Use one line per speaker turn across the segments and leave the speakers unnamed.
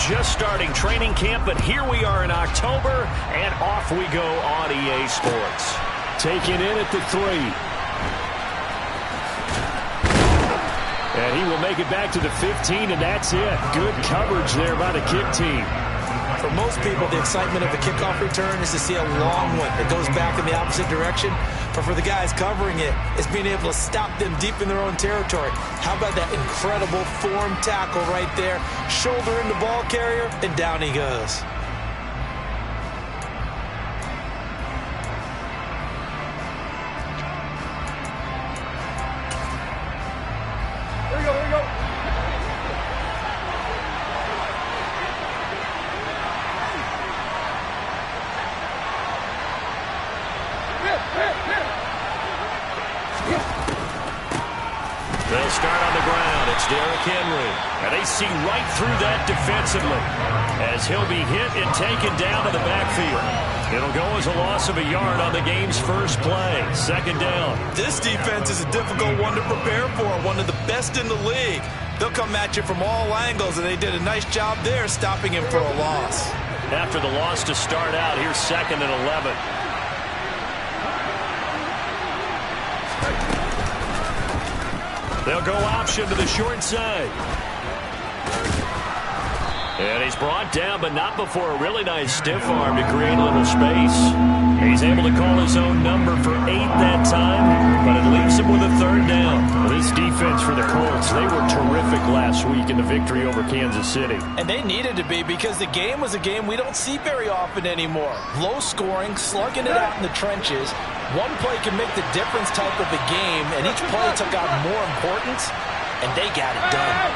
just starting training camp, but here we are in October, and off we go on EA Sports.
Taken in at the 3. And he will make it back to the 15, and that's it. Good coverage there by the kick team.
For most people, the excitement of the kickoff return is to see a long one that goes back in the opposite direction. But for the guys covering it, it's being able to stop them deep in their own territory. How about that incredible form tackle right there? Shoulder in the ball carrier, and down he goes.
They'll start on the ground. It's Derrick Henry. And they see right through that defensively as he'll be hit and taken down to the backfield. It'll go as a loss of a yard on the game's first play. Second down.
This defense is a difficult one to prepare for, one of the best in the league. They'll come at you from all angles, and they did a nice job there stopping him for a loss.
After the loss to start out, here's 2nd and 11. They'll go option to the short side. And he's brought down, but not before a really nice stiff arm to create a little space. He's able to call his own number for 8 that time, but it leaves him with a 3rd down. Well, this defense for the Colts, they were terrific last week in the victory over Kansas City.
And they needed to be, because the game was a game we don't see very often anymore. Low scoring, slugging it out in the trenches. One play can make the difference type of a game, and each play took on more importance, and they got it done.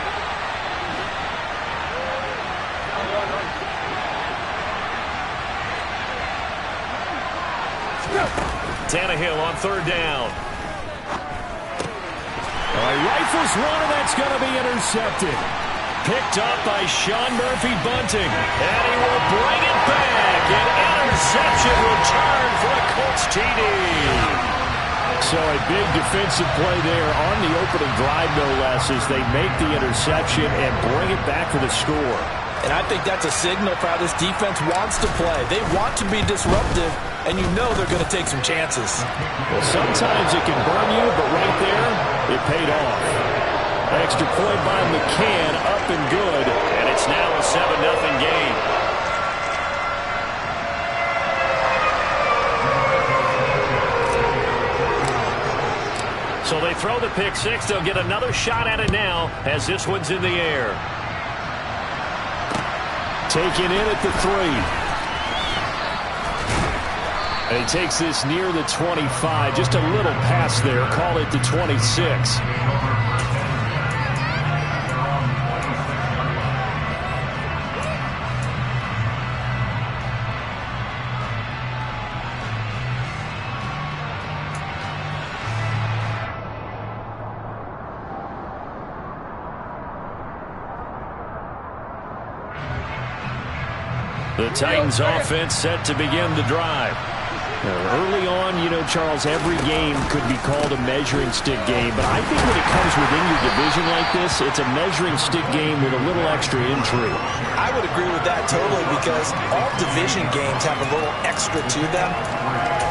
Tannehill on 3rd down.
Rifles one, and that's going to be intercepted.
Picked up by Sean Murphy-Bunting. And he will bring it back. An interception return for a Colts TD.
So a big defensive play there on the opening drive, no less, as they make the interception and bring it back for the score.
And I think that's a signal for how this defense wants to play. They want to be disruptive, and you know they're going to take some chances.
Well, sometimes it can burn you, but right there, it paid off. Extra point by McCann, up and good.
And it's now a 7-0 game. So they throw the pick six. They'll get another shot at it now as this one's in the air.
Taken in at the 3. And he takes this near the 25. Just a little pass there. Call it the 26.
The Titans offense set to begin the drive.
Early on, you know, Charles, every game could be called a measuring stick game. But I think when it comes within your division like this, it's a measuring stick game with a little extra intrigue.
I would agree with that totally, because all division games have a little extra to them.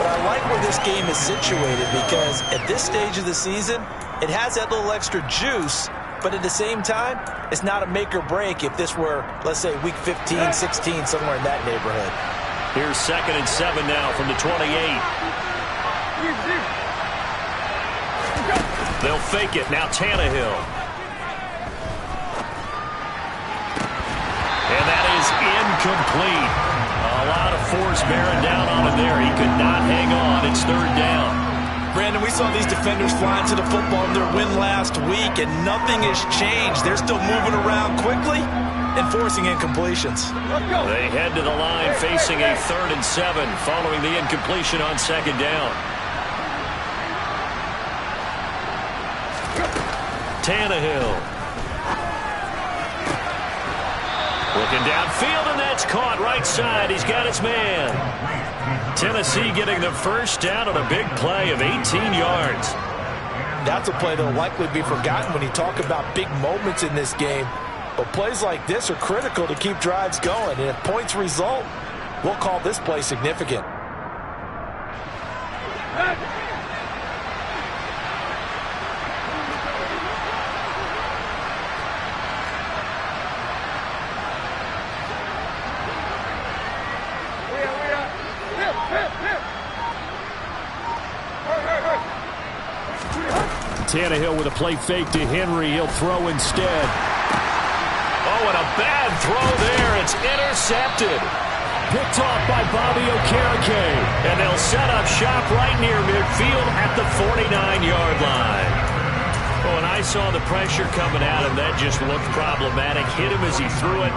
But I like where this game is situated, because at this stage of the season, it has that little extra juice. But at the same time, it's not a make or break if this were, let's say, week 15, 16, somewhere in that neighborhood.
Here's 2nd and 7 now from the 28. They'll fake it. Now Tannehill. And that is incomplete. A lot of force bearing down on him there. He could not hang on. It's 3rd down.
Brandon, we saw these defenders flying to the football in their win last week, and nothing has changed. They're still moving around quickly and forcing incompletions.
They head to the line facing a 3rd and 7 following the incompletion on 2nd down. Tannehill. Looking downfield, and that's caught right side. He's got his man. Tennessee getting the first down on a big play of 18 yards.
That's a play that will likely be forgotten when you talk about big moments in this game. But plays like this are critical to keep drives going. And if points result, we'll call this play significant.
Tannehill with a play fake to Henry. He'll throw instead.
Oh, and a bad throw there. It's intercepted.
Picked off by Bobby Okereke.
And they'll set up shop right near midfield at the 49-yard line. Oh, and I saw the pressure coming at him. That just looked problematic. Hit him as he threw it,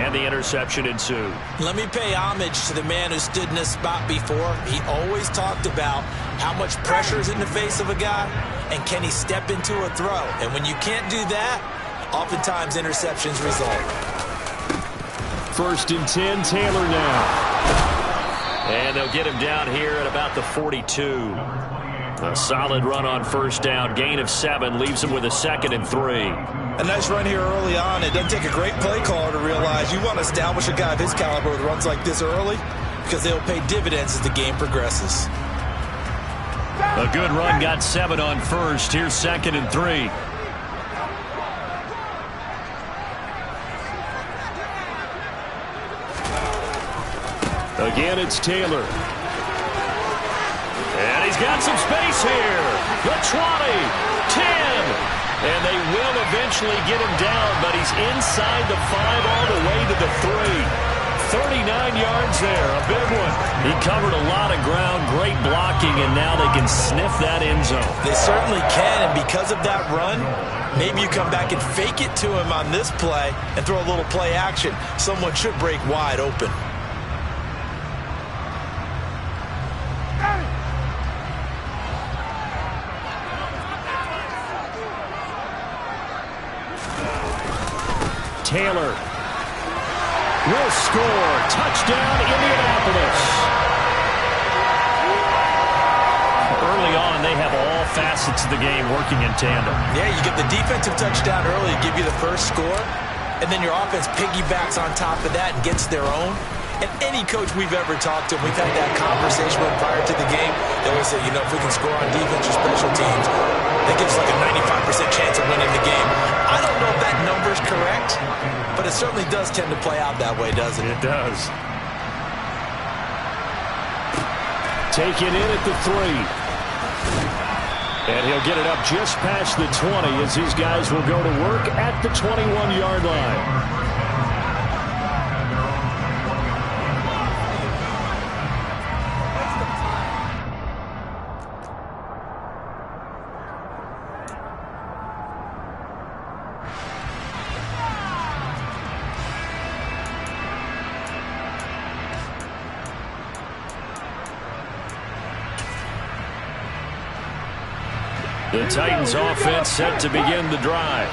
and the interception ensued.
Let me pay homage to the man who stood in this spot before. He always talked about how much pressure is in the face of a guy, and can he step into a throw. And when you can't do that, oftentimes interceptions result.
1st and 10, Taylor now.
And they'll get him down here at about the 42. A solid run on 1st down. Gain of 7 leaves him with a 2nd and 3.
A nice run here early on. It doesn't take a great play caller to realize you want to establish a guy of his caliber with runs like this early, because they'll pay dividends as the game progresses.
A good run, got 7 on 1st. Here's 2nd and 3.
Again, it's Taylor.
And he's got some space here. The 20, 10. And they will eventually get him down, but he's inside the 5 all the way to the 3. 39 yards there, a big one. He covered a lot of ground, great blocking, and now they can sniff that end zone.
They certainly can, and because of that run, maybe you come back and fake it to him on this play and throw a little play action. Someone should break wide open.
Taylor will score. Touchdown, Indianapolis.
Early on, they have all facets of the game working in tandem.
Yeah, you get the defensive touchdown early, give you the first score, and then your offense piggybacks on top of that and gets their own. And any coach we've ever talked to, we've had that conversation with prior to the game. They always say, you know, if we can score on defense or special teams, that gives like a 95% chance of winning the game. I don't know if that number's correct, but it certainly does tend to play out that way, doesn't it?
It does.
Taken in at the 3. And he'll get it up just past the 20 as these guys will go to work at the 21-yard line.
The Titans offense set to begin the drive.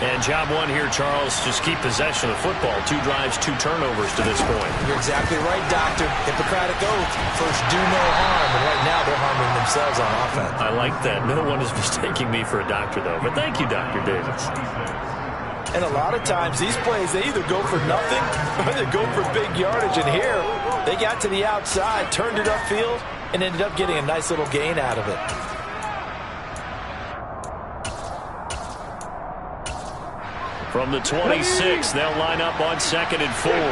And job one here, Charles, just keep possession of the football. 2 drives, 2 turnovers to this point.
You're exactly right, Doctor. Hippocratic oath. First, do no harm. And right now, they're harming themselves on offense.
I like that. No one is mistaking me for a doctor, though. But thank you, Dr. Davis.
And a lot of times, these plays, they either go for nothing or they go for big yardage. And here, they got to the outside, turned it upfield, and ended up getting a nice little gain out of it.
From the 26, they'll line up on 2nd and 4. And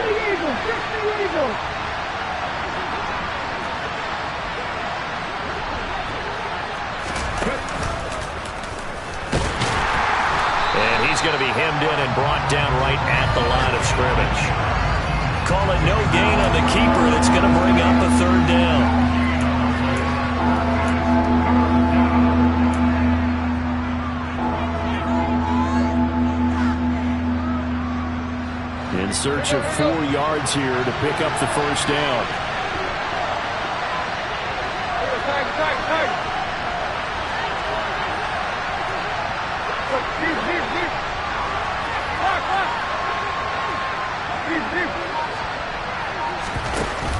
he's going to be hemmed in and brought down right at the line of scrimmage. Call it no gain on the keeper. That's going to bring up a 3rd down.
In search of 4 yards here to pick up the 1st down.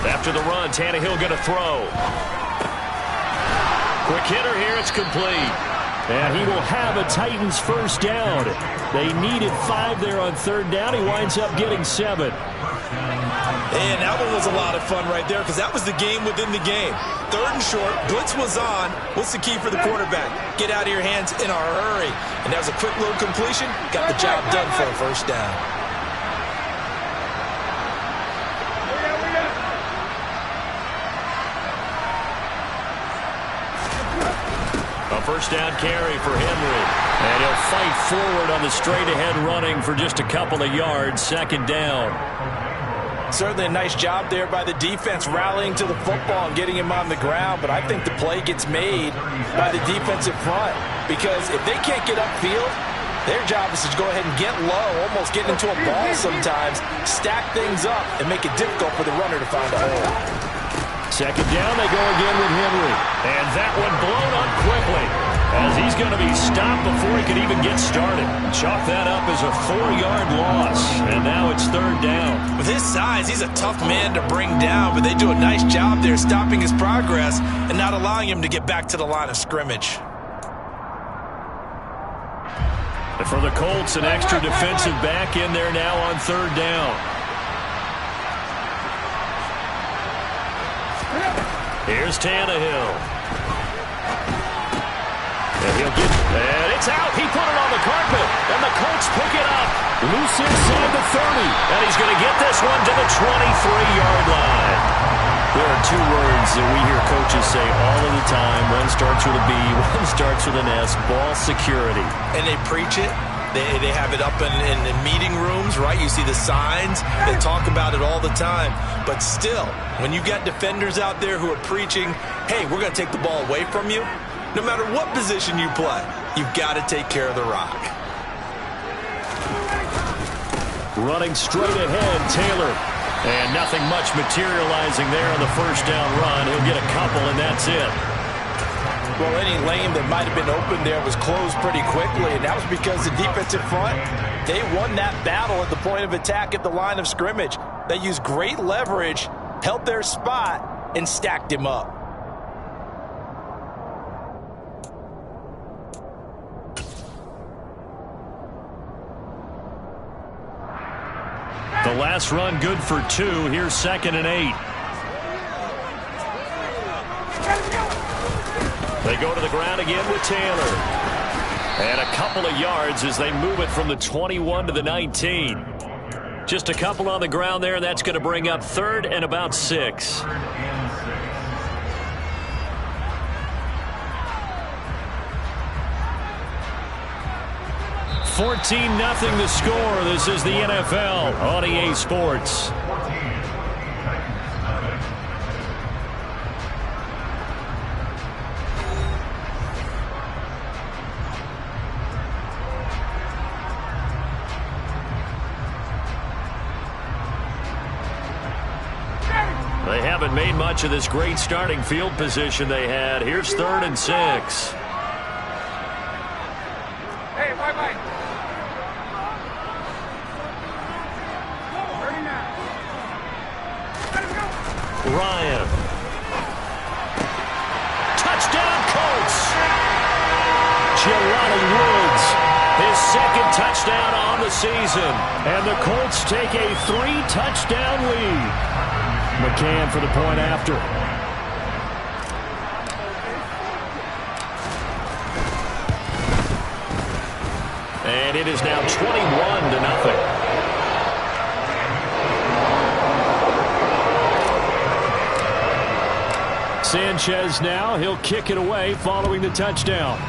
After the run, Tannehill going to throw. Quick hitter here, it's complete.
And he will have a Titans first down. They needed 5 there on third down. He winds up getting 7.
And that one was a lot of fun right there because that was the game within the game. Third and short, blitz was on. What's the key for the quarterback? Get out of your hands in a hurry. And that was a quick little completion. Got the job done for a first down.
A first down carry for Henry. And he'll fight forward on the straight-ahead running for just a couple of yards. Second down.
Certainly a nice job there by the defense rallying to the football and getting him on the ground, but I think the play gets made by the defensive front because if they can't get upfield, their job is to go ahead and get low, almost get into a ball sometimes, stack things up, and make it difficult for the runner to find a hole.
Second down, they go again with Henry.
And that one blown up quickly as he's going to be stopped before he could even get started. Chalk that up as a 4-yard loss, and now it's third down.
With his size, he's a tough man to bring down, but they do a nice job there stopping his progress and not allowing him to get back to the line of scrimmage.
And for the Colts, an extra defensive back in there now on third down. Here's Tannehill. And he'll get, and it's out. He put it on the carpet, and the Colts pick it up. Loose inside the 30, and he's going to get this one to the 23-yard line. There are 2 words that we hear coaches say all of the time. One starts with a B, one starts with an S, ball security.
And they preach it. They have it up in meeting rooms, right? You see the signs. They talk about it all the time. But still, when you got defenders out there who are preaching, hey, we're going to take the ball away from you, no matter what position you play, you've got to take care of the rock.
Running straight ahead, Taylor. And nothing much materializing there on the first down run. He'll get a couple, and that's it.
Well, any lane that might have been open there was closed pretty quickly, and that was because the defensive front, they won that battle at the point of attack at the line of scrimmage. They used great leverage, held their spot, and stacked him up.
The last run good for 2. Here's 2nd and 8. They go to the ground again with Taylor. And a couple of yards as they move it from the 21 to the 19. Just a couple on the ground there, and that's going to bring up 3rd and about 6. $14-0 the score. This is the NFL on EA Sports. They haven't made much of this great starting field position they had. Here's 3rd and 6.
Hey, bye-bye.
Ryan. Touchdown, Colts. Jelani Woods, his 2nd touchdown on the season. And the Colts take a 3-touchdown lead. McCann for the point after. And it is now 21-0. Sanchez now, he'll kick it away following the touchdown.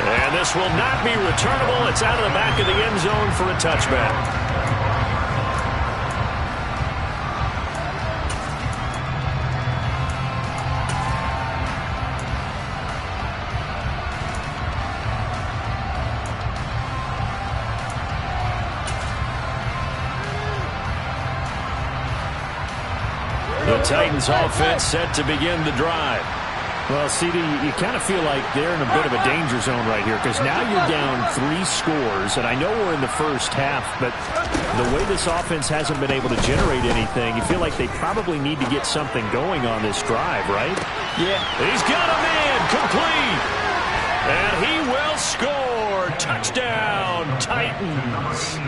And this will not be returnable. It's out of the back of the end zone for a touchback. The Titans offense set to begin the drive.
Well, CD, you kind of feel like they're in a bit of a danger zone right here because now you're down 3 scores, and I know we're in the first half, but the way this offense hasn't been able to generate anything, you feel like they probably need to get something going on this drive, right?
Yeah.
He's got a man complete, and he will score. Touchdown, Titans.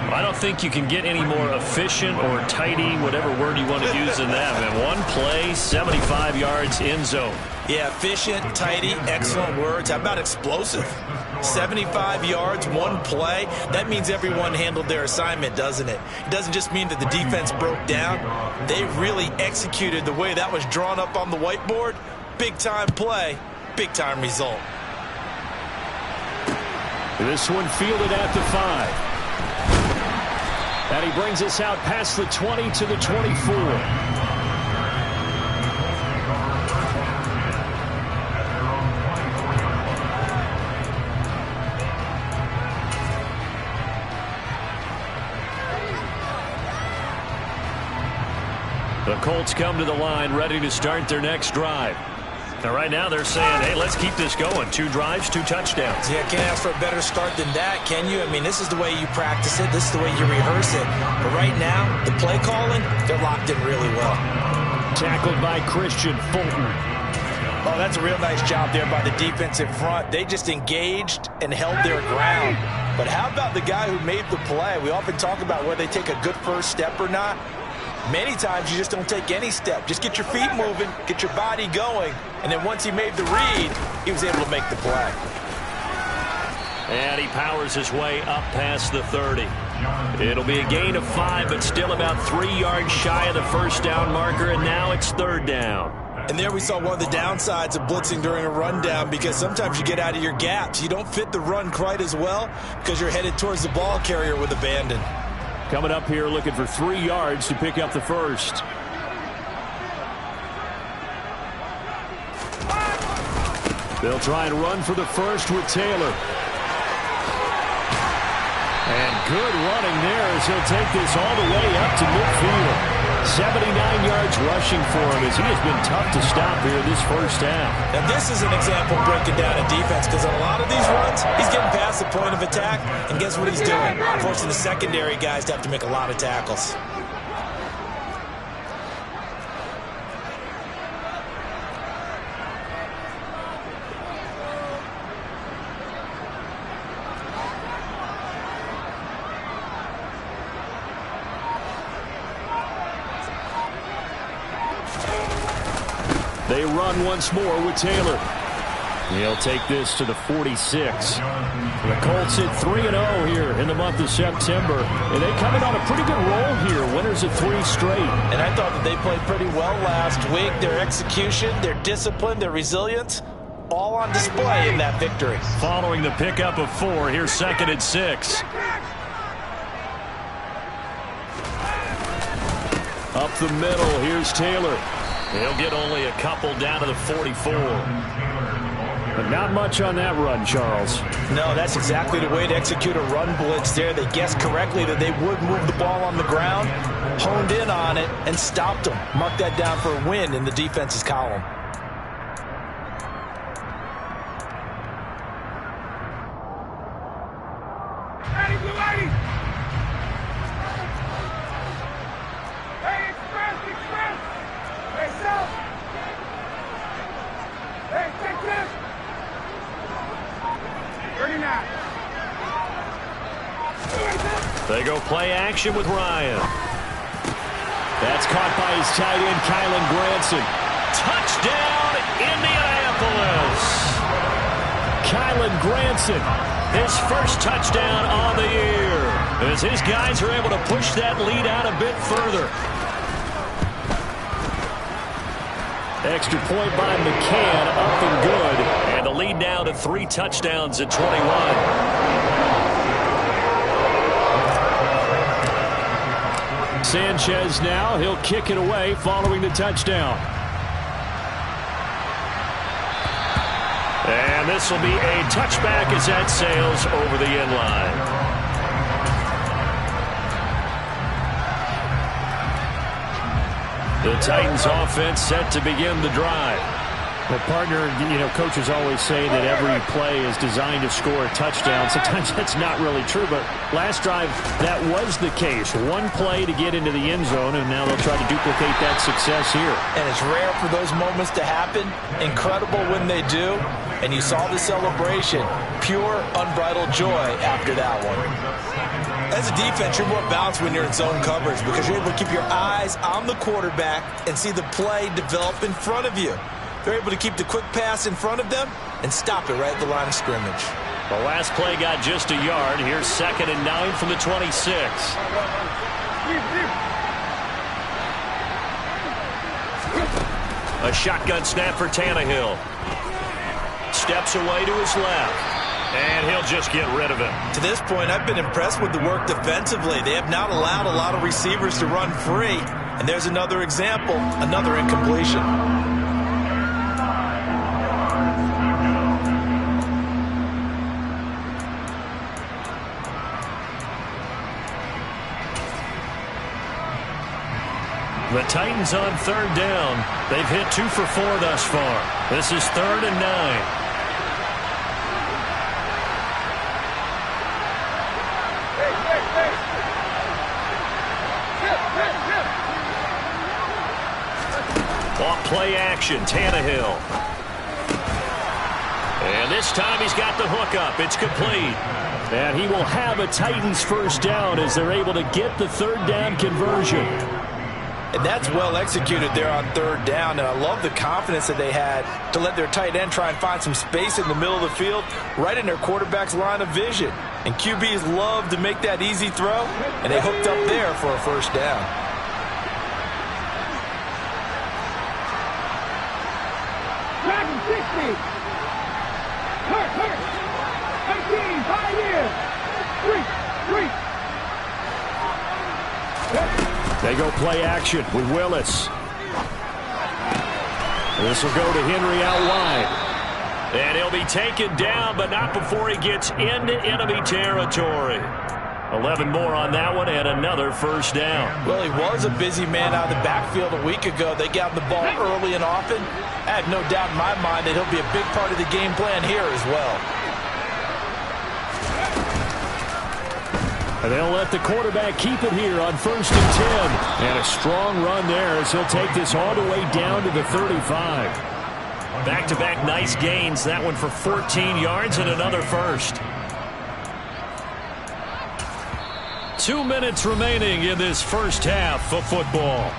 I don't think you can get any more efficient or tidy, whatever word you want to use in that. And one play, 75 yards in zone.
Yeah, efficient, tidy, excellent words. How about explosive? 75 yards, one play. That means everyone handled their assignment, doesn't it? It doesn't just mean that the defense broke down. They really executed the way that was drawn up on the whiteboard. Big-time play, big-time result.
This one fielded at the 5. And he brings us out past the 20 to the 24.
The Colts come to the line ready to start their next drive. Now, right now they're saying, hey, let's keep this going. 2 drives, 2 touchdowns.
Yeah, can't ask for a better start than that, can you? I mean, this is the way you practice it. This is the way you rehearse it. But right now, the play calling, they're locked in really well.
Tackled by Christian Fulton.
Oh, that's a real nice job there by the defensive front. They just engaged and held their ground. But how about the guy who made the play? We often talk about whether they take a good first step or not. Many times you just don't take any step. Just get your feet moving, get your body going, and then once he made the read, he was able to make the play.
And he powers his way up past the 30. It'll be a gain of 5, but still about 3 yards shy of the first down marker, and now it's 3rd down.
And there we saw one of the downsides of blitzing during a rundown, because sometimes you get out of your gaps. You don't fit the run quite as well because you're headed towards the ball carrier with abandon.
Coming up here looking for 3 yards to pick up the first. They'll try and run for the first with Taylor. And good running there as he'll take this all the way up to midfield. 79 yards rushing for him as he has been tough to stop here this first half.
Now this is an example of breaking down a defense, because on a lot of these runs, he's getting past the point of attack, and guess what he's doing? Forcing the secondary guys to have to make a lot of tackles.
They run once more with Taylor. He'll take this to the 46. The Colts hit 3-0 here in the month of September. And they come in on a pretty good roll here. Winners of 3 straight.
And I thought that they played pretty well last week. Their execution, their discipline, their resilience, all on display in that victory.
Following the pickup of 4, here's 2nd and 6.
Up the middle, here's Taylor.
He'll get only a couple down to the 44.
But not much on that run, Charles.
No, that's exactly the way to execute a run blitz there. They guessed correctly that they would move the ball on the ground, honed in on it, and stopped them. Mark that down for a win in the defense's column.
They go play action with Ryan.
That's caught by his tight end, Kylan Granson.
Touchdown, Indianapolis.
Kylan Granson.
His first touchdown on the year, as his guys are able to push that lead out a bit further.
Extra point by McCann, up and good.
And the lead now to 3 touchdowns at 21.
Sanchez now, he'll kick it away following the touchdown.
And this will be a touchback as that sails over the end line. The Titans offense set to begin the drive.
Well, partner, coaches always say that every play is designed to score a touchdown. Sometimes that's not really true, but last drive, that was the case. One play to get into the end zone, and now they'll try to duplicate that success here.
And it's rare for those moments to happen. Incredible when they do. And you saw the celebration. Pure, unbridled joy after that one. As a defense, you're more balanced when you're in zone coverage because you're able to keep your eyes on the quarterback and see the play develop in front of you. They're able to keep the quick pass in front of them and stop it right at the line of scrimmage.
The last play got just a yard. Here's 2nd and 9 from the 26. A shotgun snap for Tannehill. Steps away to his left. And he'll just get rid of it.
To this point, I've been impressed with the work defensively. They have not allowed a lot of receivers to run free. And there's another example, another incompletion.
The Titans on 3rd down. They've hit 2 for 4 thus far. This is 3rd and 9. Off play action, Tannehill. And this time he's got the hook up. It's complete.
And he will have a Titans first down as they're able to get the 3rd down conversion.
And that's well executed there on 3rd down. And I love the confidence that they had to let their tight end try and find some space in the middle of the field, right in their quarterback's line of vision. And QBs love to make that easy throw, and they hooked up there for a first down.
Dragon 60. Hurt. 18, 5 years. 3.
They go play action with Willis. This will go to Henry out wide.
And he'll be taken down, but not before he gets into enemy territory. 11 more on that one and another first down.
Well, he was a busy man out of the backfield a week ago. They got the ball early and often. I have no doubt in my mind that he'll be a big part of the game plan here as well.
And they'll let the quarterback keep it here on 1st and 10. And a strong run there as he'll take this all the way down to the 35.
Back-to-back nice gains. That one for 14 yards and another first. 2 minutes remaining in this first half of football.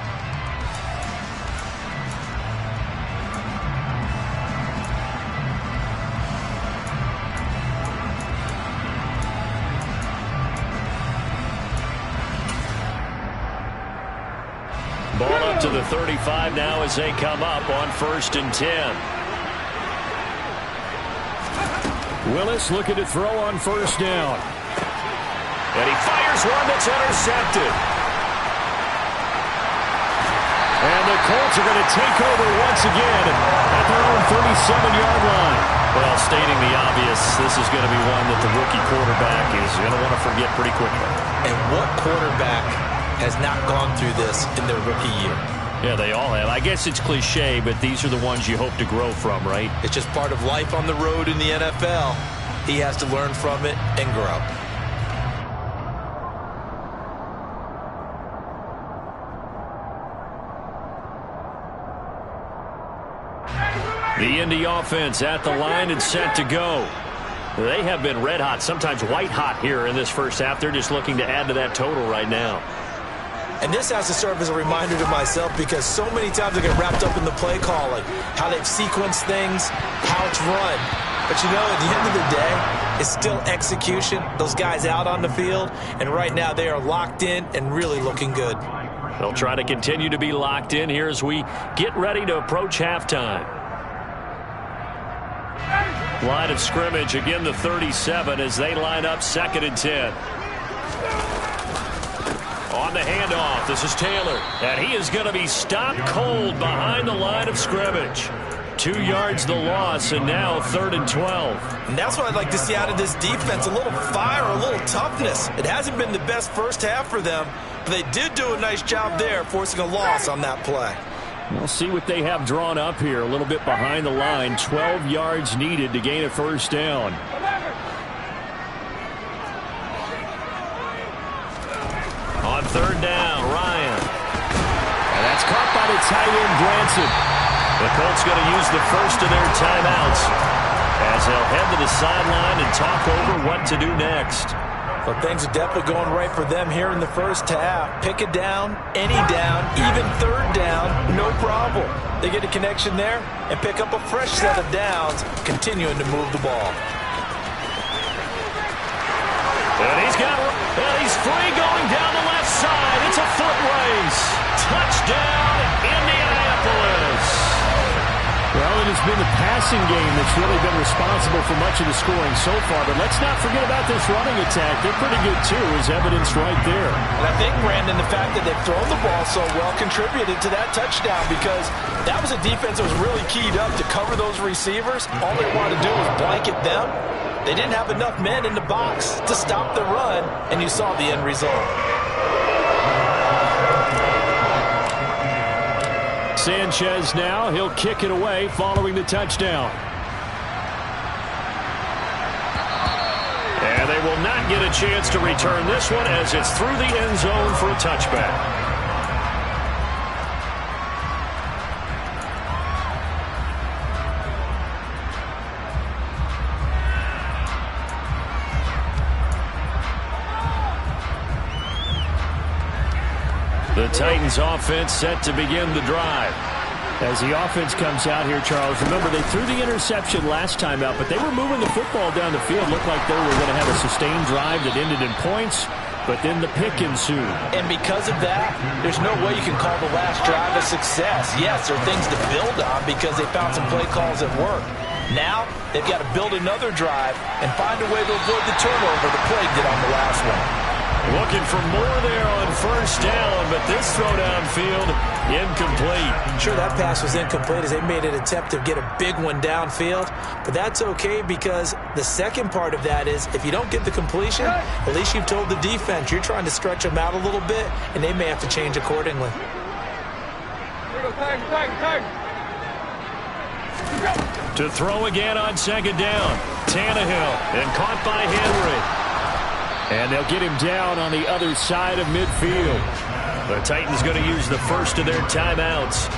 Ball up to the 35 now as they come up on 1st and 10.
Willis looking to throw on 1st down.
And he fires one that's intercepted.
And the Colts are going to take over once again at their own 37-yard line.
Well, stating the obvious, this is going to be one that the rookie quarterback is going to want to forget pretty quickly.
And what quarterback has not gone through this in their rookie year?
Yeah, they all have. I guess it's cliche, but these are the ones you hope to grow from, right?
It's just part of life on the road in the NFL. He has to learn from it and grow.
The Indy offense at the line and set to go. They have been red hot, sometimes white hot here in this first half. They're just looking to add to that total right now.
And this has to serve as a reminder to myself because so many times I get wrapped up in the play calling, how they've sequenced things, how it's run. But you know, at the end of the day, it's still execution. Those guys out on the field, and right now they are locked in and really looking good.
They'll try to continue to be locked in here as we get ready to approach halftime. Line of scrimmage, again the 37 as they line up 2nd and 10. On the handoff, this is Taylor. And he is going to be stopped cold behind the line of scrimmage. 2 yards the loss, and now 3rd and 12.
And that's what I'd like to see out of this defense, a little fire, a little toughness. It hasn't been the best first half for them, They did do a nice job there, forcing a loss on that play.
We'll see what they have drawn up here. A little bit behind the line. 12 yards needed to gain a first down.
On third down, Ryan.
And that's caught by the tight end, Branson.
The Colts going to use the first of their timeouts as they'll head to the sideline and talk over what to do next.
Well, things are definitely going right for them here in the first half. Pick a down, any down, even third down, no problem. They get a connection there and pick up a fresh set of downs, continuing to move the ball.
And he's free going down the left side. It's a foot race. Touchdown, Indianapolis.
Well, it has been the passing game that's really been responsible for much of the scoring so far. But let's not forget about this running attack. They're pretty good, too, as evidenced right there.
And I think, Brandon, the fact that they've thrown the ball so well contributed to that touchdown, because that was a defense that was really keyed up to cover those receivers. All they wanted to do was blanket them. They didn't have enough men in the box to stop the run, and you saw the end result.
Sanchez now, he'll kick it away following the touchdown.
And they will not get a chance to return this one as it's through the end zone for a touchback. The Titans offense set to begin the drive.
As the offense comes out here, Charles, remember they threw the interception last time out, but they were moving the football down the field. Looked like they were going to have a sustained drive that ended in points, but then the pick ensued.
And because of that, there's no way you can call the last drive a success. Yes, there are things to build on because they found some play calls that work. Now, they've got to build another drive and find a way to avoid the turnover the play did on the last one.
Looking for more there on first down, but this throw downfield incomplete.
Sure, that pass was incomplete as they made an attempt to get a big one downfield, but that's okay because the second part of that is if you don't get the completion, at least you've told the defense you're trying to stretch them out a little bit, and they may have to change accordingly.
To throw again on second down. Tannehill, and caught by Henry.
And they'll get him down on the other side of midfield.
The Titans going to use the first of their timeouts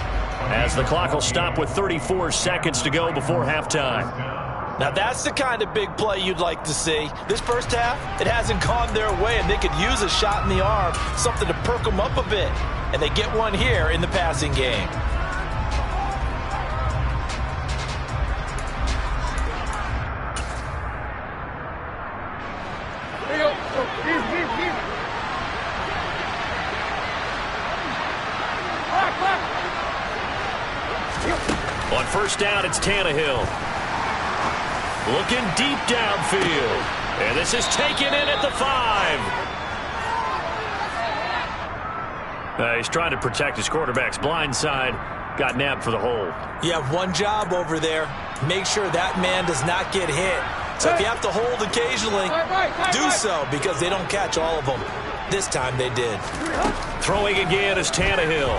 as the clock will stop with 34 seconds to go before halftime.
Now that's the kind of big play you'd like to see. This first half, it hasn't gone their way, and they could use a shot in the arm, something to perk them up a bit. And they get one here in the passing game.
On first down, it's Tannehill. Looking deep downfield. And this is taken in at the 5. He's trying to protect his quarterback's blind side. Got nabbed for the hole.
You have one job over there. Make sure that man does not get hit. So if you have to hold occasionally, do so because they don't catch all of them. This time they did.
Throwing again is Tannehill.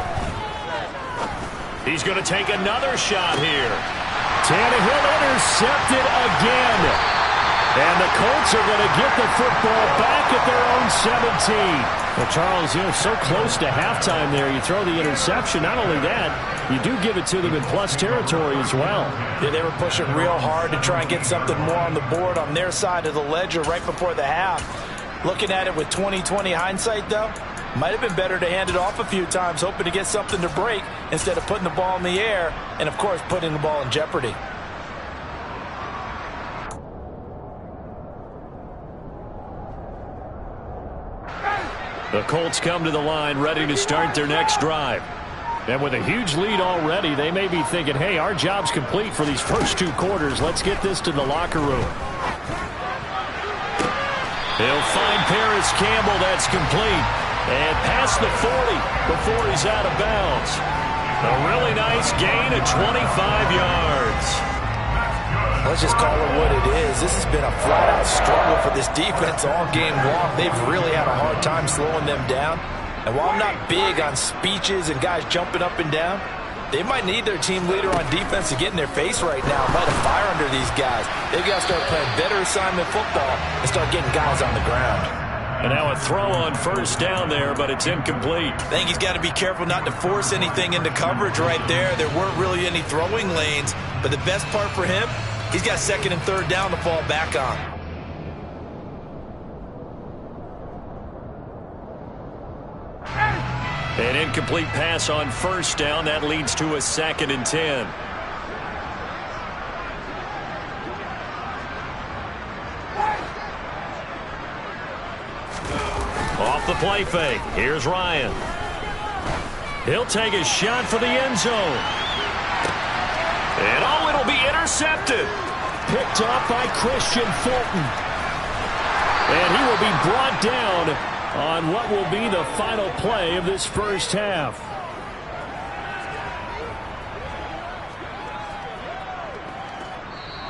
He's going to take another shot here.
Tannehill intercepted again. And the Colts are going to get the football back at their own 17. Well, Charles, so close to halftime there. You throw the interception. Not only that, you do give it to them in plus territory as well.
Yeah, they were pushing real hard to try and get something more on the board on their side of the ledger right before the half. Looking at it with 20/20 hindsight, though, might have been better to hand it off a few times, hoping to get something to break instead of putting the ball in the air and, of course, putting the ball in jeopardy.
The Colts come to the line ready to start their next drive.
And with a huge lead already, they may be thinking, hey, our job's complete for these first 2 quarters. Let's get this to the locker room.
They'll find Paris Campbell. That's complete. And past the 40 before he's out of bounds. A really nice gain of 25 yards.
Let's just call it what it is. This has been a flat-out struggle for this defense all game long. They've really had a hard time slowing them down. And while I'm not big on speeches and guys jumping up and down, they might need their team leader on defense to get in their face right now, light a fire under these guys. They've got to start playing better assignment football and start getting guys on the ground.
And now a throw on first down there, but it's incomplete.
I think he's got to be careful not to force anything into coverage right there. There weren't really any throwing lanes, but the best part for him, he's got second and third down to fall back on.
An incomplete pass on first down. That leads to a 2nd and 10. Off the play fake. Here's Ryan. He'll take a shot for the end zone. And oh, it'll be intercepted.
Picked off by Christian Fulton. And he will be brought down on what will be the final play of this first half.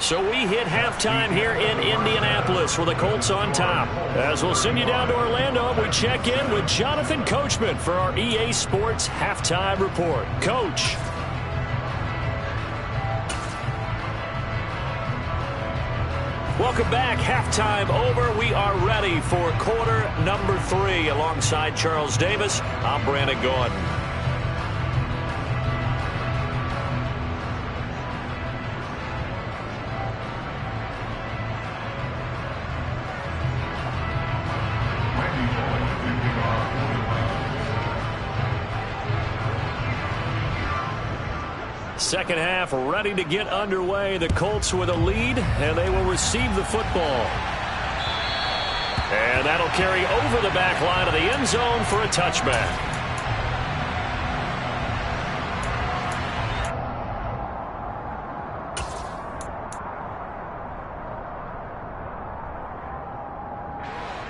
So we hit halftime here in Indianapolis with the Colts on top. As we'll send you down to Orlando, we check in with Jonathan Coachman for our EA Sports Halftime Report. Coach. Welcome back. Halftime over. We are ready for quarter number 3. Alongside Charles Davis, I'm Brandon Gordon. Second half ready to get underway. The Colts with a lead, and they will receive the football. And that'll carry over the back line of the end zone for a touchback.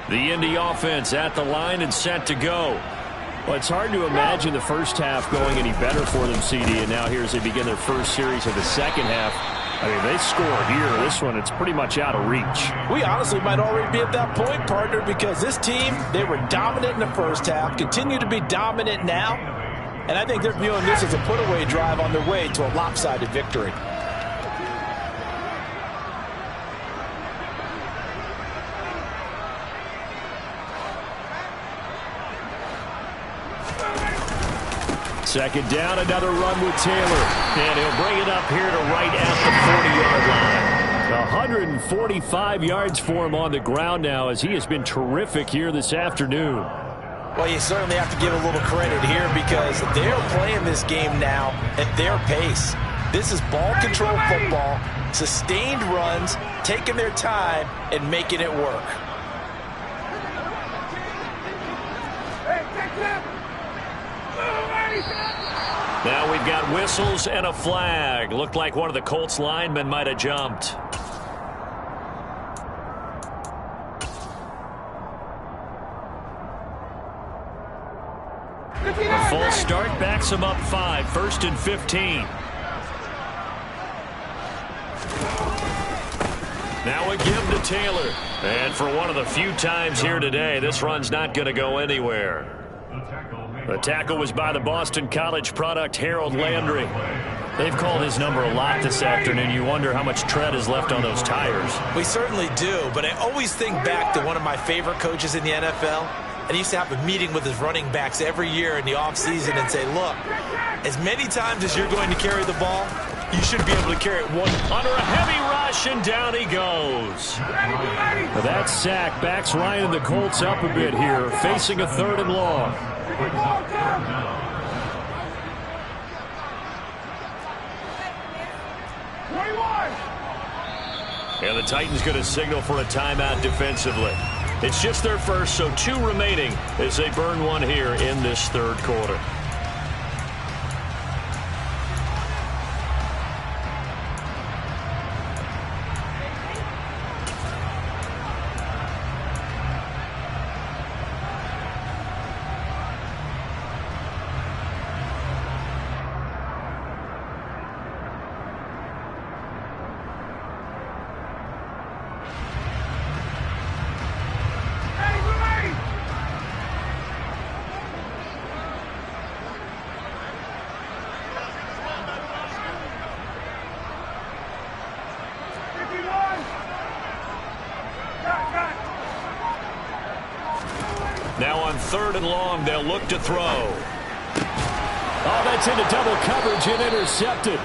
The Indy offense at the line and set to go.
Well, it's hard to imagine the first half going any better for them, CD, and now here as they begin their first series of the second half. I mean, they score here. This one, it's pretty much out of reach.
We honestly might already be at that point, partner, because this team, they were dominant in the first half, continue to be dominant now, and I think they're viewing this as a put-away drive on their way to a lopsided victory.
Second down, another run with Taylor.
And he'll bring it up here to right at the 40-yard line.
145 yards for him on the ground now as he has been terrific here this afternoon.
Well, you certainly have to give a little credit here because they're playing this game now at their pace. This is ball control football, sustained runs, taking their time, and making it work.
Now we've got whistles and a flag. Looked like one of the Colts linemen might have jumped. A full start backs him up 5. 1st and 15. Now a give to Taylor. And for one of the few times here today, this run's not going to go anywhere. The tackle was by the Boston College product, Harold Landry. They've called his number a lot this afternoon. You wonder how much tread is left on those tires.
We certainly do, but I always think back to one of my favorite coaches in the NFL. And he used to have a meeting with his running backs every year in the offseason and say, look, as many times as you're going to carry the ball, you should be able to carry it one.
Under a heavy rush, and down he goes.
That sack backs Ryan and the Colts up a bit here, facing a 3rd and long.
And the Titans going to signal for a timeout defensively. It's just their first, so 2 remaining as they burn one here in this 3rd quarter. third and long. They'll look to throw.
Oh, that's into double coverage and intercepted.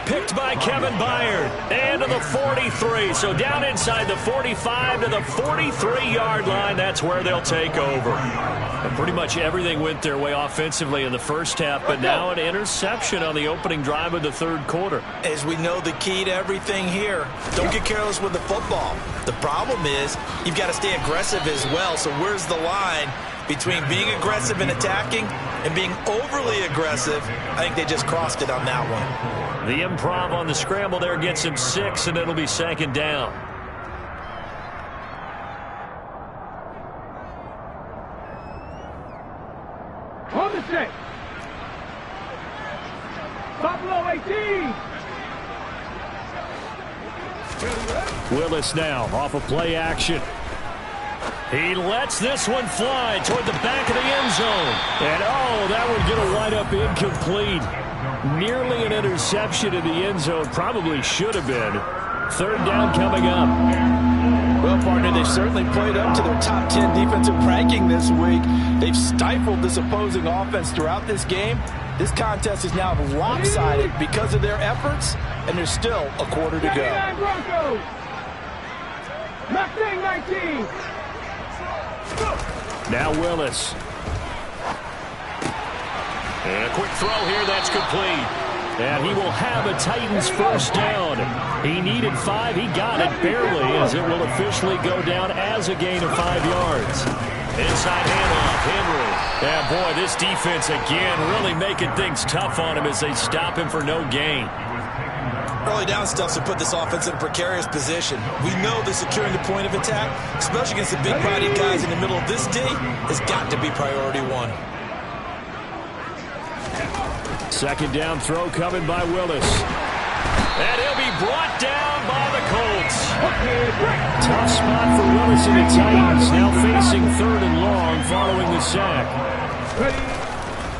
Picked by Kevin Byard. And to the 43. So down inside the 45 to the 43-yard line. That's where they'll take over. And pretty much everything went their way offensively in the first half, but now an interception on the opening drive of the third quarter.
As we know, the key to everything here, don't get careless with the football. The problem is you've got to stay aggressive as well. So where's the line between being aggressive and attacking and being overly aggressive? I think they just crossed it on that one.
The improv on the scramble there gets him 6, and it'll be second down.
On the set. Buffalo 18.
Willis now off of play action.
He lets this one fly toward the back of the end zone.
And, oh, that one going to wind up incomplete. Nearly an interception in the end zone. Probably should have been. Third down coming up.
Well, partner, they've certainly played up to their top 10 defensive ranking this week. They've stifled this opposing offense throughout this game. This contest is now lopsided because of their efforts, and there's still a quarter to go.
Broncos. Mustang 19.
Now Willis.
And a quick throw here, that's complete.
And he will have a Titans first down. He needed 5. He got it barely, as it will officially go down as a gain of 5 yards.
Inside handoff, Henry. Yeah, boy, this defense again really making things tough on him as they stop him for no gain.
Early down stuffs will put this offense in a precarious position. We know that securing the point of attack, especially against the big body guys in the middle of this D, has got to be priority one.
Second down throw coming by Willis.
And he'll be brought down by the Colts.
Tough spot for Willis and the Titans. Now facing third and long following the sack.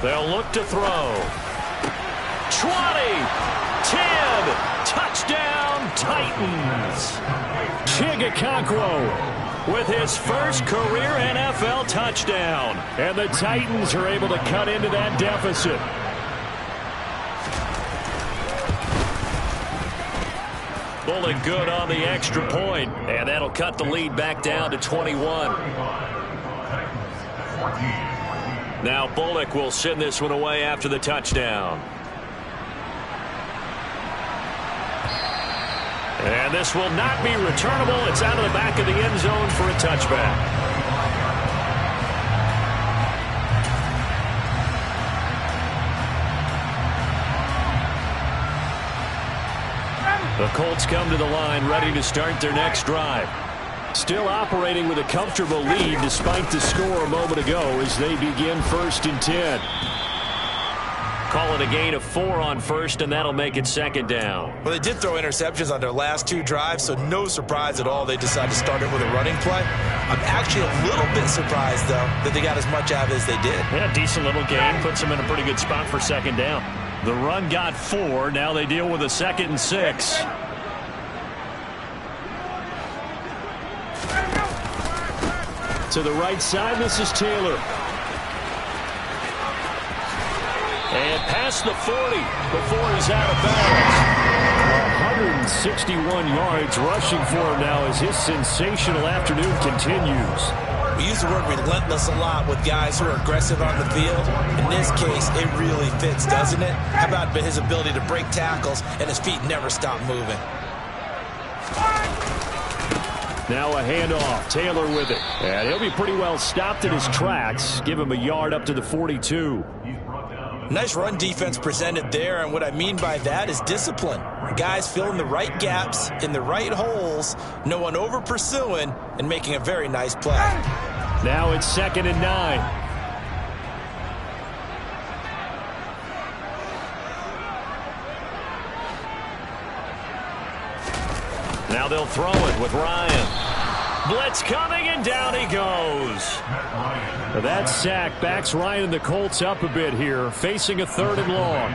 They'll look to throw. 20. 10, touchdown Titans.
Chigakonkwo
with his first career NFL touchdown.
And the Titans are able to cut into that deficit.
Bullock good on the extra point, and that'll cut the lead back down to 21. Now Bullock will send this one away after the touchdown. And this will not be returnable. It's out of the back of the end zone for a touchback. The Colts come to the line ready to start their next drive. Still operating with a comfortable lead despite the score a moment ago as they begin 1st and 10. Call it a gain of 4 on first, and that'll make it second down.
Well, they did throw interceptions on their last 2 drives, so no surprise at all they decided to start it with a running play. I'm actually a little bit surprised, though, that they got as much out of it as they did.
Yeah, decent little gain. Puts them in a pretty good spot for second down. The run got 4. Now they deal with a 2nd and 6.
To the right side, this is Taylor.
And past the 40 before he's out of bounds.
161 yards rushing for him now as his sensational afternoon continues.
We use the word relentless a lot with guys who are aggressive on the field. In this case, it really fits, doesn't it? How about his ability to break tackles and his feet never stop moving?
Now a handoff. Taylor with it. And he'll be pretty well stopped in his tracks. Give him a yard up to the 42.
Nice run defense presented there, and what I mean by that is discipline. Guys filling the right gaps in the right holes, no one over pursuing, and making a very nice play.
Now it's 2nd and 9.
Now they'll throw it with Ryan. Blitz coming, and down he goes.
That sack backs Ryan and the Colts up a bit here, facing a 3rd and long.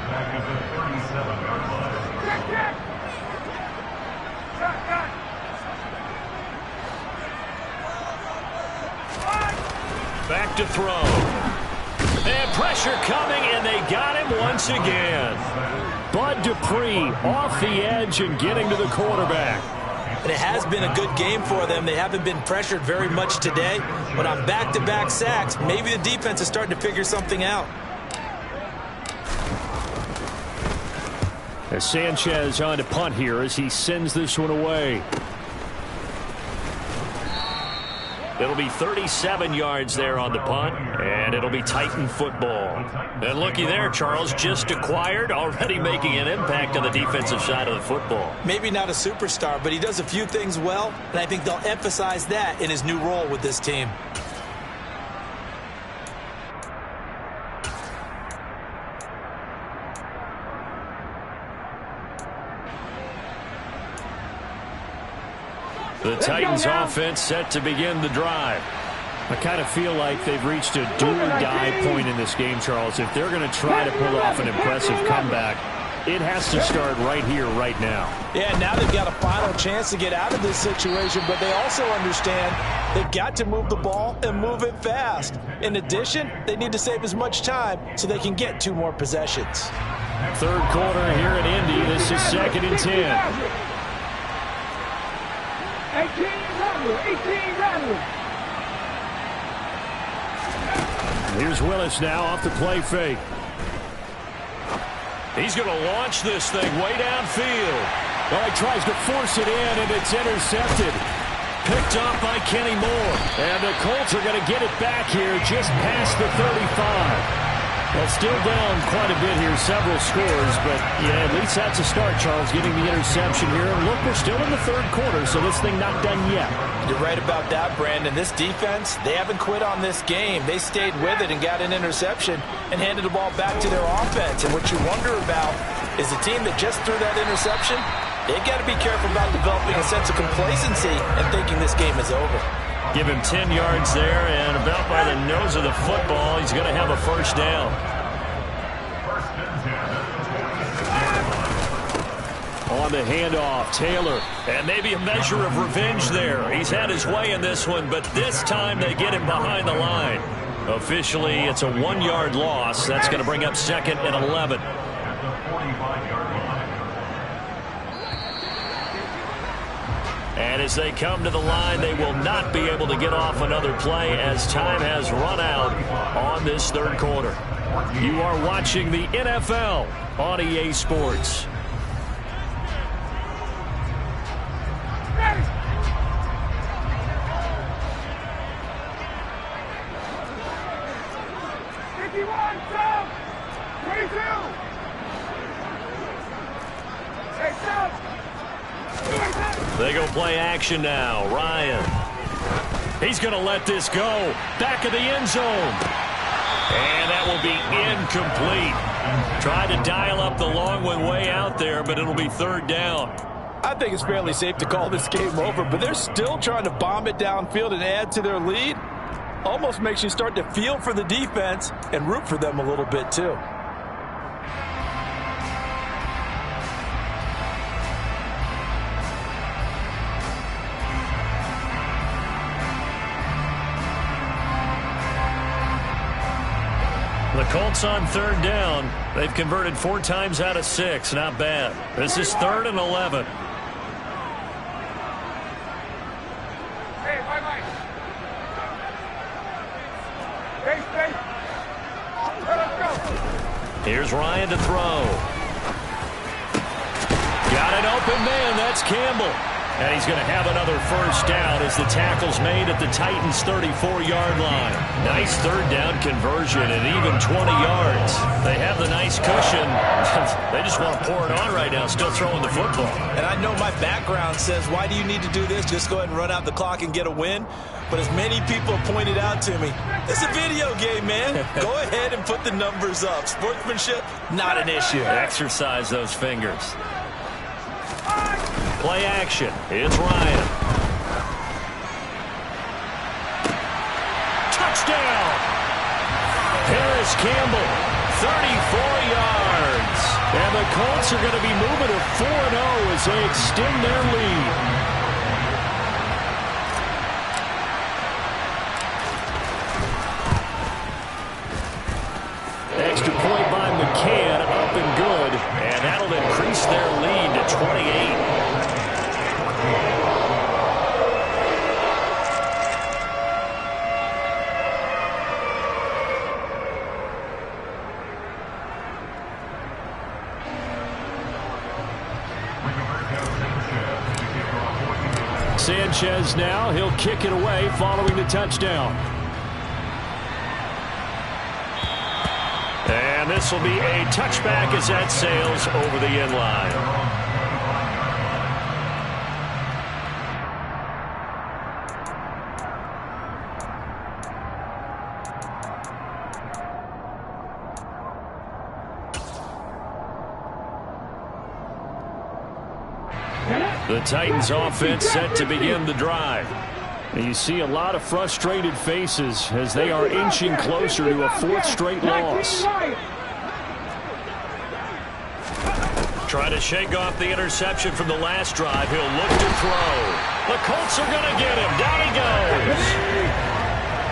Back to throw. And pressure coming, and they got him once again.
Bud Dupree off the edge and getting to the quarterback.
And it has been a good game for them. They haven't been pressured very much today. But on back-to-back sacks, maybe the defense is starting to figure something out.
As Sanchez on to punt here as he sends this one away.
It'll be 37 yards there on the punt, and it'll be Titan football. And looky there, Charles, just acquired, already making an impact on the defensive side of the football.
Maybe not a superstar, but he does a few things well, and I think they'll emphasize that in his new role with this team.
The Titans offense set to begin the drive.
I kind of feel like they've reached a do-or-die point in this game, Charles. If they're going to try to pull off an impressive comeback, it has to start right here, right now.
Yeah, now they've got a final chance to get out of this situation, but they also understand they've got to move the ball and move it fast. In addition, they need to save as much time so they can get 2 more possessions.
Third quarter here in Indy. This is 2nd and 10.
18 Rattler.
Here's Willis now off the play fake.
He's going to launch this thing way downfield.
Well, he tries to force it in, and it's intercepted.
Picked up by Kenny Moore.
And the Colts are going to get it back here just past the 35. Well, still down quite a bit here, several scores, but yeah, at least that's a start, Charles, getting the interception here. And look, we're still in the third quarter, so this thing not done yet.
You're right about that, Brandon. This defense, they haven't quit on this game. They stayed with it and got an interception and handed the ball back to their offense. And what you wonder about is the team that just threw that interception, they've got to be careful about developing a sense of complacency and thinking this game is over.
Give him 10 yards there, and about by the nose of the football, he's going to have a first down.
On the handoff, Taylor.
And maybe a measure of revenge there. He's had his way in this one, but this time they get him behind the line. Officially, it's a 1-yard loss. That's going to bring up 2nd and 11. And as they come to the line, they will not be able to get off another play as time has run out on this third quarter.
You are watching the NFL on EA Sports.
They go play action now. Ryan. He's going to let this go. Back of the end zone. And that will be incomplete. Tried to dial up the long one way out there, but it'll be 3rd down.
I think it's fairly safe to call this game over, but they're still trying to bomb it downfield and add to their lead. Almost makes you start to feel for the defense and root for them a little bit too.
The Colts on 3rd down. They've converted 4 times out of 6. Not bad. This is 3rd and 11. Here's Ryan to throw. Got an open man. That's Campbell. And he's going to have another first down as the tackle's made at the Titans' 34-yard line. Nice 3rd down conversion and even 20 yards. They have the nice cushion. They just want to pour it on right now, still throwing the football.
And I know my background says, why do you need to do this? Just go ahead and run out the clock and get a win. But as many people pointed out to me, it's a video game, man. Go ahead and put the numbers up. Sportsmanship, not an issue.
Exercise those fingers. Play action. It's Ryan. Touchdown! Harris Campbell, 34 yards.
And the Colts are going to be moving to 4-0 as they extend their lead. extra point by McCann, up and good.
And that'll increase their lead to 28.
Sanchez now, he'll kick it away following the touchdown.
And this will be a touchback as that sails over the end line. The Titans offense set to begin the drive.
And you see a lot of frustrated faces as they are inching closer to a fourth straight loss.
Trying to shake off the interception from the last drive. He'll look to throw. The Colts are going to get him. Down he goes.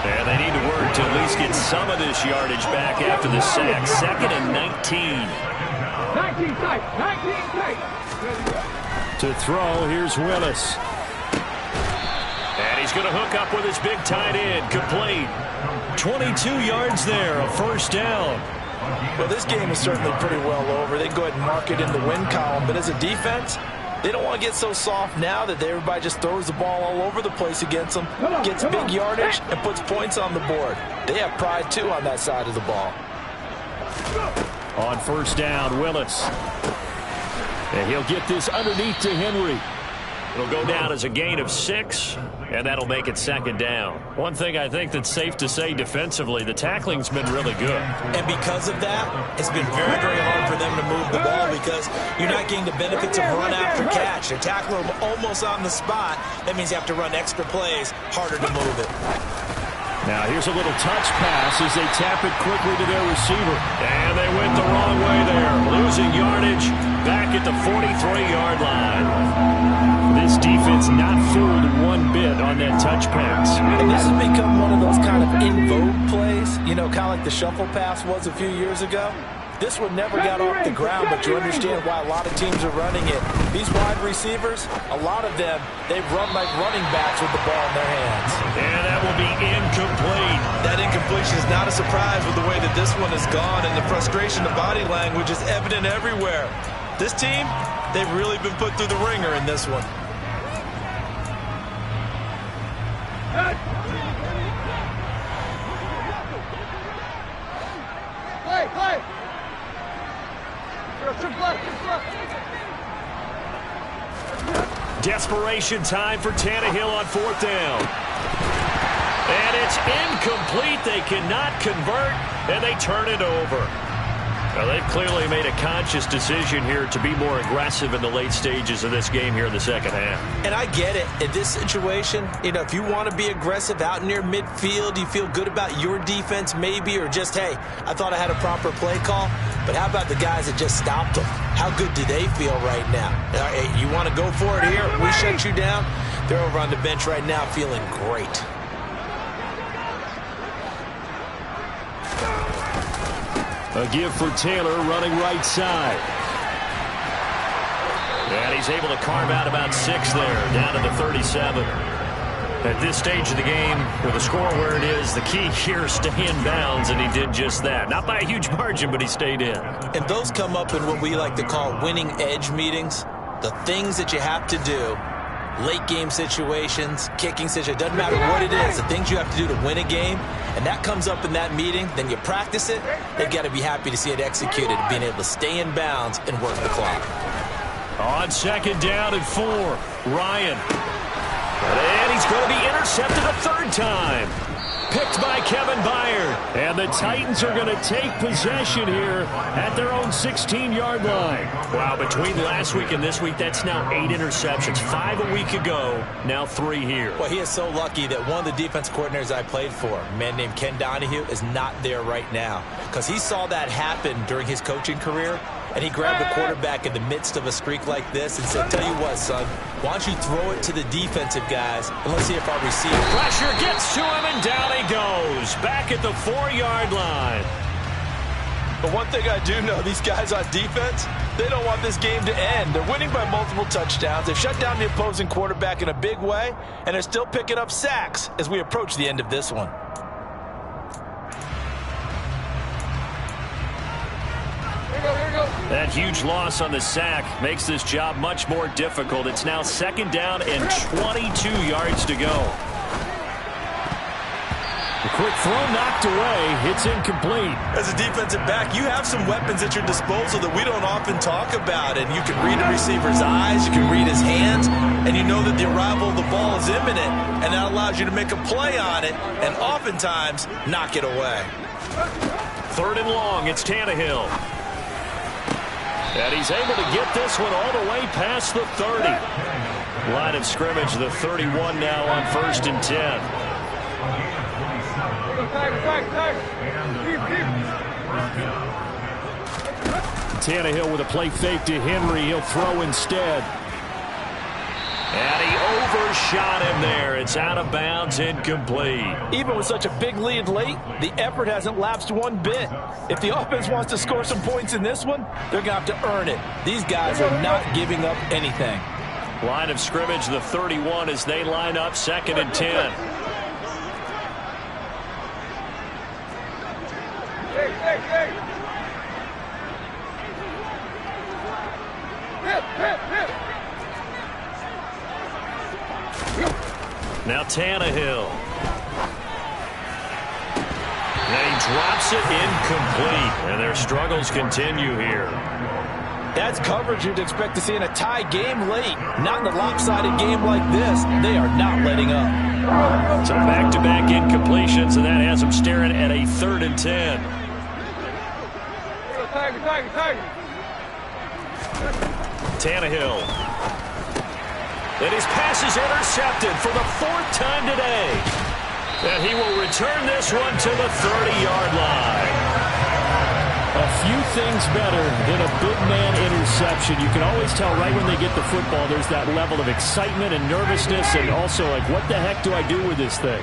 And they need to work to at least get some of this yardage back after the sack. 2nd and 19.
19 tight. 19 tight.
To throw, here's Willis.
And he's going to hook up with his big tight end. Complete. 22 yards there, a first down.
Well, this game is certainly pretty well over. They can go ahead and mark it in the win column. But as a defense, they don't want to get so soft now that everybody just throws the ball all over the place against them, gets big yardage, and puts points on the board. They have pride, too, on that side of the ball.
On first down, Willis. And he'll get this underneath to Henry.
It'll go down as a gain of 6, and that'll make it 2nd down. One thing I think that's safe to say defensively, the tackling's been really good.
And because of that, it's been very, very hard for them to move the ball because you're not getting the benefits of run after catch. They're tackling them almost on the spot. That means you have to run extra plays, harder to move it.
Now here's a little touch pass as they tap it quickly to their receiver.
And they went the wrong way there. Losing yardage back at the 43-yard line.
This defense not fooled one bit on that touch pass.
And this has become one of those kind of in vogue plays, you know, kind of like the shuffle pass was a few years ago. This one never got off the ground, but you understand why a lot of teams are running it. These wide receivers, a lot of them, they run like running backs with the ball in their hands.
And that will be incomplete.
That incompletion is not a surprise with the way that this one has gone, and the frustration, the body language is evident everywhere. This team, they've really been put through the ringer in this one.
Play.
Desperation time for Tannehill on 4th down. And it's incomplete. They cannot convert, and they turn it over. Now, they've clearly made a conscious decision here to be more aggressive in the late stages of this game here in the second half.
And I get it. In this situation, you know, if you want to be aggressive out near midfield, you feel good about your defense maybe, or just, hey, I thought I had a proper play call. But how about the guys that just stopped them? How good do they feel right now? Hey, you want to go for it here? We shut you down? They're over on the bench right now feeling great.
A give for Taylor running right side.
And he's able to carve out about 6 there, down to the 37. At this stage of the game, with the score where it is, the key here is stay in bounds, and he did just that. Not by a huge margin, but he stayed in.
And those come up in what we like to call winning edge meetings. The things that you have to do, late game situations, kicking situations, doesn't matter what it is, the things you have to do to win a game, and that comes up in that meeting, then you practice it, they've got to be happy to see it executed, being able to stay in bounds and work the clock.
On 2nd down and 4, Ryan. And he's going to be intercepted a 3rd time. Picked by Kevin Byard.
And the Titans are going to take possession here at their own 16-yard line.
Wow, between last week and this week, that's now 8 interceptions. 5 a week ago, now 3 here.
Well, he is so lucky that one of the defense coordinators I played for, a man named Ken Donahue, is not there right now. Because he saw that happen during his coaching career, and he grabbed the quarterback in the midst of a streak like this and said, tell you what, son, why don't you throw it to the defensive guys, and let's see if our receiver...
Pressure gets to him, and down he goes. Back at the 4-yard line.
But one thing I do know, these guys on defense, they don't want this game to end. They're winning by multiple touchdowns. They've shut down the opposing quarterback in a big way, and they're still picking up sacks as we approach the end of this one.
That huge loss on the sack makes this job much more difficult. It's now 2nd down and 22 yards to go.
The quick throw knocked away. It's incomplete.
As a defensive back, you have some weapons at your disposal that we don't often talk about. And you can read the receiver's eyes, you can read his hands, and you know that the arrival of the ball is imminent. And that allows you to make a play on it and oftentimes knock it away.
3rd and long, it's Tannehill. And he's able to get this one all the way past the 30. Line of scrimmage, the 31 now on 1st and 10.
Tannehill with a play fake to Henry. He'll throw instead.
And he overshot him there. It's out of bounds, incomplete.
Even with such a big lead late, the effort hasn't lapsed one bit. If the offense wants to score some points in this one, they're going to have to earn it. These guys are not giving up anything.
Line of scrimmage, the 31 as they line up 2nd and 10. Now Tannehill. And he drops it incomplete. And their struggles continue here.
That's coverage you'd expect to see in a tie game late. Not in a lopsided game like this. They are not letting up.
So back-to-back incompletions, and that has them staring at a 3rd and 10. Tannehill. And his pass is intercepted for the 4th time today. And he will return this one to the 30-yard line.
A few things better than a big man interception. You can always tell right when they get the football, there's that level of excitement and nervousness, and also like, what the heck do I do with this thing?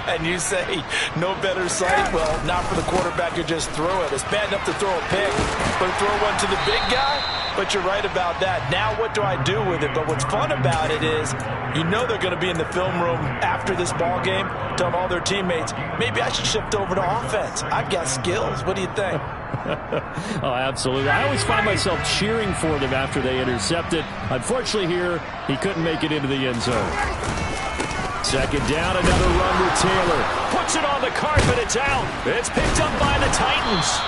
And you say, no better sight? Well, not for the quarterback who just threw it. It's bad enough to throw a pick, but throw one to the big guy? But you're right about that. Now what do I do with it? But what's fun about it is, you know they're going to be in the film room after this ball game, telling all their teammates, maybe I should shift over to offense. I've got skills. What do you think?
Oh, absolutely. I always find myself cheering for them after they intercept it. Unfortunately here, he couldn't make it into the end zone. 2nd down, another run with Taylor.
Puts it on the carpet, it's out. It's picked up by the Titans.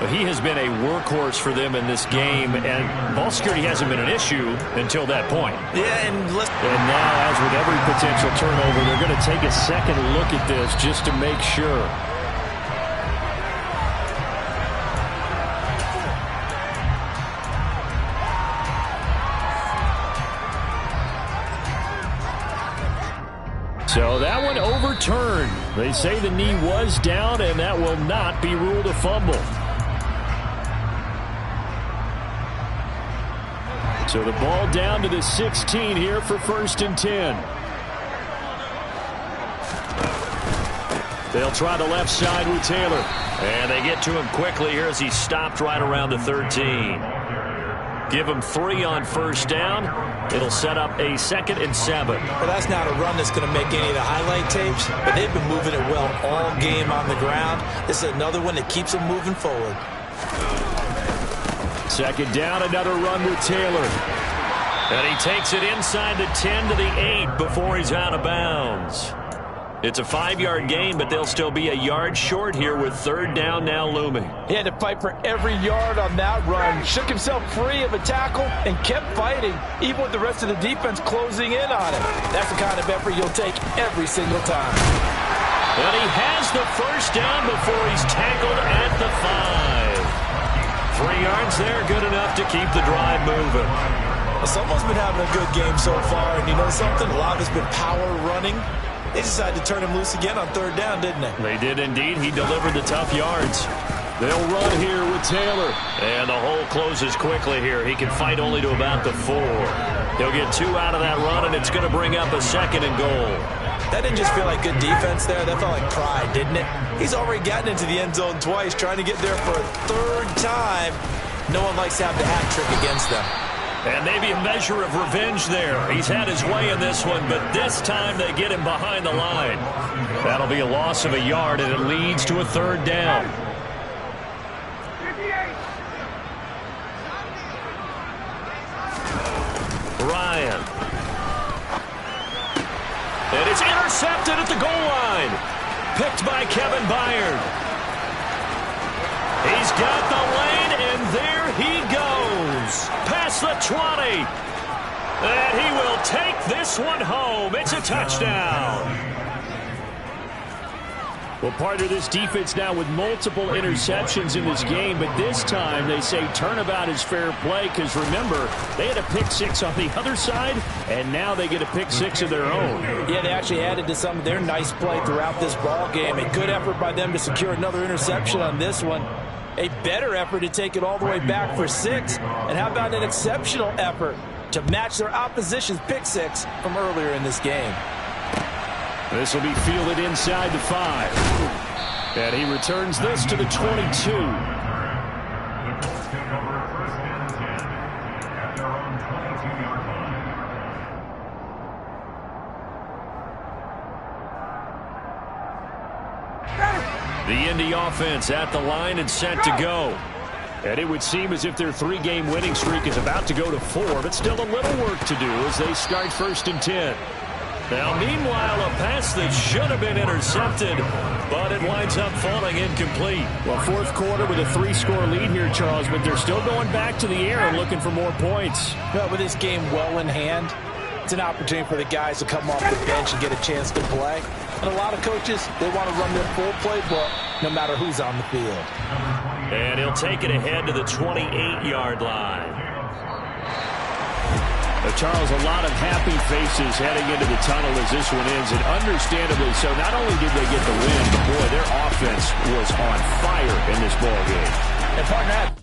But he has been a workhorse for them in this game, and ball security hasn't been an issue until that point.
Yeah, and
now, as with every potential turnover, they're going to take a second look at this just to make sure. So that one overturned. They say the knee was down, and that will not be ruled a fumble. So the ball down to the 16 here for 1st and 10. They'll try the left side with Taylor.
And they get to him quickly here as he stopped right around the 13. Give him 3 on 1st down. It'll set up a 2nd and 7.
Well, that's not a run that's going to make any of the highlight tapes, but they've been moving it well all game on the ground. This is another one that keeps them moving forward.
2nd down, another run with Taylor.
And he takes it inside the 10 to the 8 before he's out of bounds. It's a 5-yard gain, but they'll still be a yard short here with 3rd down now looming.
He had to fight for every yard on that run. Shook himself free of a tackle and kept fighting, even with the rest of the defense closing in on him. That's the kind of effort you'll take every single time.
And he has the 1st down before he's tackled at the 5. 3 yards there, good enough to keep the drive moving.
Well, someone's been having a good game so far, and you know something? A lot of it's been power running. They decided to turn him loose again on 3rd down, didn't they?
They did indeed. He delivered the tough yards.
They'll run here with Taylor.
And the hole closes quickly here. He can fight only to about the 4. He'll get 2 out of that run, and it's going to bring up a 2nd and goal.
That didn't just feel like good defense there. That felt like pride, didn't it? He's already gotten into the end zone twice, trying to get there for a third time. No one likes to have the hat trick against them.
And maybe a measure of revenge there. He's had his way in this one, but this time they get him behind the line. That'll be a loss of a yard, and it leads to a third down. Ryan. And it's intercepted at the goal line. Picked by Kevin Byard. He's got the lane, and there he goes. Past the 20. And he will take this one home. It's a touchdown.
Well, partner, this defense now with multiple interceptions in this game, but this time they say turnabout is fair play because, remember, they had a pick six on the other side, and now they get a pick six of their own.
Yeah, they actually added to some of their nice play throughout this ball game. A good effort by them to secure another interception on this one. A better effort to take it all the way back for 6. And how about an exceptional effort to match their opposition's pick six from earlier in this game?
This will be fielded inside the 5. And he returns this to the 22.
The Indy offense at the line and set to go.
And it would seem as if their 3-game winning streak is about to go to 4, but still a little work to do as they start 1st and 10.
Now, meanwhile, a pass that should have been intercepted, but it winds up falling incomplete.
Well, 4th quarter with a 3-score lead here, Charles, but they're still going back to the air and looking for more points.
Well, with this game well in hand, it's an opportunity for the guys to come off the bench and get a chance to play. And a lot of coaches, they want to run their full playbook no matter who's on the field.
And he'll take it ahead to the 28-yard line.
Charles, a lot of happy faces heading into the tunnel as this one ends, and understandably so. Not only did they get the win, but boy, their offense was on fire in this ball game.
And partner,